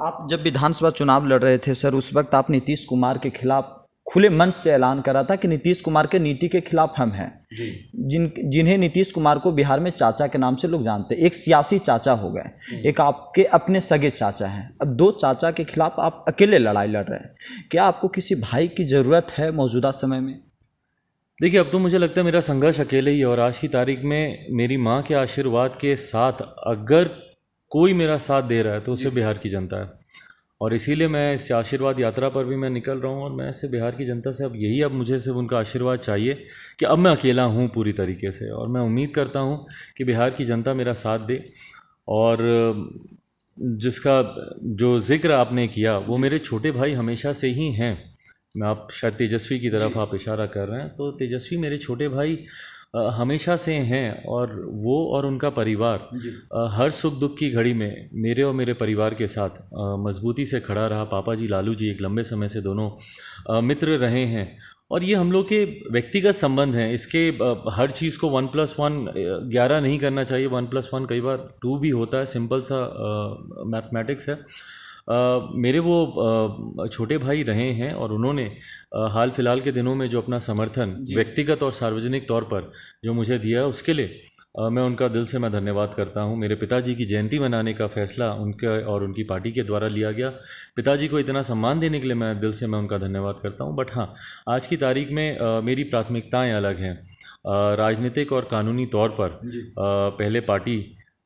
आप जब विधानसभा चुनाव लड़ रहे थे सर, उस वक्त आप नीतीश कुमार के खिलाफ खुले मंच से ऐलान करा था कि नीतीश कुमार के नीति के खिलाफ हम हैं। जिन्हें नीतीश कुमार को बिहार में चाचा के नाम से लोग जानते हैं, एक सियासी चाचा हो गए, एक आपके अपने सगे चाचा हैं। अब दो चाचा के खिलाफ आप अकेले लड़ाई लड़ रहे हैं, क्या आपको किसी भाई की ज़रूरत है मौजूदा समय में? देखिए, अब तो मुझे लगता है मेरा संघर्ष अकेले ही है, और आज की तारीख में मेरी माँ के आशीर्वाद के साथ अगर कोई मेरा साथ दे रहा है तो उसे बिहार की जनता है। और इसीलिए मैं इस आशीर्वाद यात्रा पर भी मैं निकल रहा हूँ, और मैं ऐसे बिहार की जनता से अब यही, अब मुझे सिर्फ उनका आशीर्वाद चाहिए कि अब मैं अकेला हूँ पूरी तरीके से, और मैं उम्मीद करता हूँ कि बिहार की जनता मेरा साथ दे। और जिसका जो जिक्र आपने किया वो मेरे छोटे भाई हमेशा से ही हैं। मैं, आप शायद तेजस्वी की तरफ आप इशारा कर रहे हैं, तो तेजस्वी मेरे छोटे भाई हमेशा से हैं, और वो और उनका परिवार हर सुख दुख की घड़ी में मेरे और मेरे परिवार के साथ मजबूती से खड़ा रहा। पापा जी, लालू जी एक लंबे समय से दोनों मित्र रहे हैं, और ये हम लोग के व्यक्तिगत संबंध हैं। इसके हर चीज़ को 1+1 11 नहीं करना चाहिए, 1+1 कई बार 2 भी होता है, सिंपल सा मैथमेटिक्स है। मेरे वो छोटे भाई रहे हैं, और उन्होंने हाल फिलहाल के दिनों में जो अपना समर्थन व्यक्तिगत और सार्वजनिक तौर पर जो मुझे दिया, उसके लिए मैं उनका दिल से मैं धन्यवाद करता हूं। मेरे पिताजी की जयंती मनाने का फैसला उनके और उनकी पार्टी के द्वारा लिया गया। पिताजी को इतना सम्मान देने के लिए मैं दिल से मैं उनका धन्यवाद करता हूं। बट हाँ, आज की तारीख में मेरी प्राथमिकताएँ अलग हैं। राजनीतिक और कानूनी तौर पर पहले पार्टी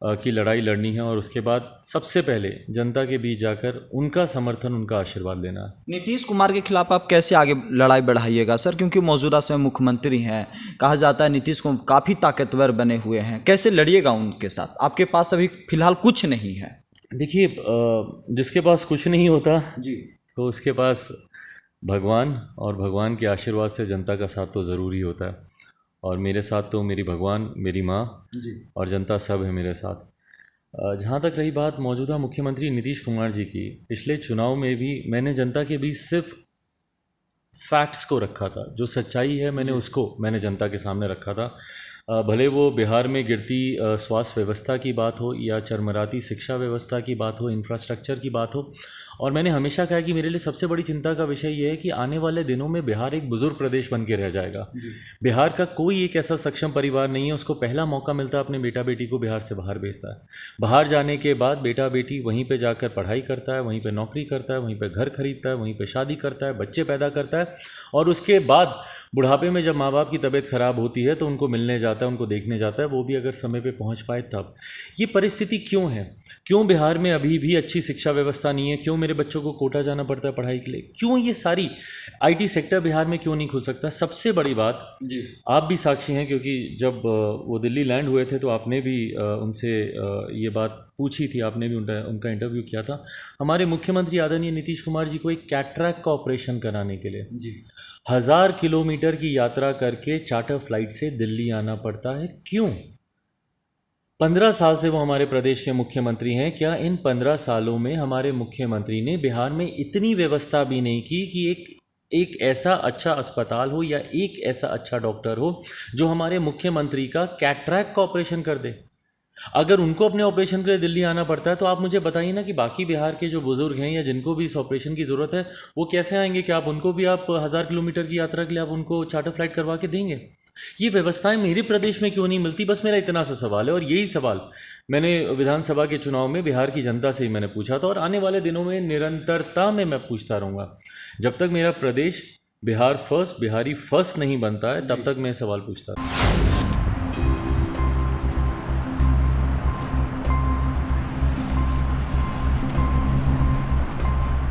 की लड़ाई लड़नी है, और उसके बाद सबसे पहले जनता के बीच जाकर उनका समर्थन, उनका आशीर्वाद लेना है। नीतीश कुमार के खिलाफ आप कैसे आगे लड़ाई बढ़ाइएगा सर, क्योंकि मौजूदा समय मुख्यमंत्री हैं, कहा जाता है नीतीश कुमार काफ़ी ताकतवर बने हुए हैं, कैसे लड़िएगा उनके साथ? आपके पास अभी फिलहाल कुछ नहीं है। देखिए, जिसके पास कुछ नहीं होता जी, तो उसके पास भगवान, और भगवान के आशीर्वाद से जनता का साथ तो ज़रूरी होता है, और मेरे साथ तो मेरी भगवान, मेरी माँ और जनता सब है मेरे साथ। जहाँ तक रही बात मौजूदा मुख्यमंत्री नीतीश कुमार जी की, पिछले चुनाव में भी मैंने जनता के बीच सिर्फ फैक्ट्स को रखा था, जो सच्चाई है मैंने जनता के सामने रखा था। भले वो बिहार में गिरती स्वास्थ्य व्यवस्था की बात हो, या चरमराती शिक्षा व्यवस्था की बात हो, इंफ्रास्ट्रक्चर की बात हो, और मैंने हमेशा कहा कि मेरे लिए सबसे बड़ी चिंता का विषय ये है कि आने वाले दिनों में बिहार एक बुजुर्ग प्रदेश बन के रह जाएगा। बिहार का कोई एक ऐसा सक्षम परिवार नहीं है, उसको पहला मौका मिलता है अपने बेटा बेटी को बिहार से बाहर भेजता है। बाहर जाने के बाद बेटा बेटी वहीं पर जाकर पढ़ाई करता है, वहीं पर नौकरी करता है, वहीं पर घर खरीदता है, वहीं पर शादी करता है, बच्चे पैदा करता है, और उसके बाद बुढ़ापे में जब माँ बाप की तबीयत खराब होती है तो उनको मिलने जाता है, उनको देखने जाता है, वो भी अगर समय पे पहुँच पाए तब। ये परिस्थिति क्यों है? क्यों बिहार में अभी भी अच्छी शिक्षा व्यवस्था नहीं है? क्यों मेरे बच्चों को कोटा जाना पड़ता है पढ़ाई के लिए? क्यों ये सारी IT सेक्टर बिहार में क्यों नहीं खुल सकता? सबसे बड़ी बात जी, आप भी साक्षी हैं, क्योंकि जब वो दिल्ली लैंड हुए थे तो आपने भी उनसे ये बात पूछी थी, आपने भी उनका इंटरव्यू किया था। हमारे मुख्यमंत्री आदरणीय नीतीश कुमार जी को एक कैटरैक्ट का ऑपरेशन कराने के लिए जी 1000 किलोमीटर की यात्रा करके चार्टर फ्लाइट से दिल्ली आना पड़ता है। क्यों? 15 साल से वो हमारे प्रदेश के मुख्यमंत्री हैं। क्या इन 15 सालों में हमारे मुख्यमंत्री ने बिहार में इतनी व्यवस्था भी नहीं की कि एक ऐसा अच्छा अस्पताल हो, या एक ऐसा अच्छा डॉक्टर हो जो हमारे मुख्यमंत्री का कैटरैक्ट का ऑपरेशन कर दे? अगर उनको अपने ऑपरेशन के लिए दिल्ली आना पड़ता है तो आप मुझे बताइए ना कि बाकी बिहार के जो बुजुर्ग हैं, या जिनको भी इस ऑपरेशन की ज़रूरत है, वो कैसे आएंगे? कि आप उनको भी 1000 किलोमीटर की यात्रा के लिए आप उनको चार्टर फ्लाइट करवा के देंगे? ये व्यवस्थाएं मेरे प्रदेश में क्यों नहीं मिलती? बस मेरा इतना सा सवाल है, और यही सवाल मैंने विधानसभा के चुनाव में बिहार की जनता से ही मैंने पूछा था, और आने वाले दिनों में निरंतरता में मैं पूछता रहूँगा। जब तक मेरा प्रदेश बिहार फर्स्ट, बिहारी फर्स्ट नहीं बनता है, तब तक मैं सवाल पूछता रहूँगा।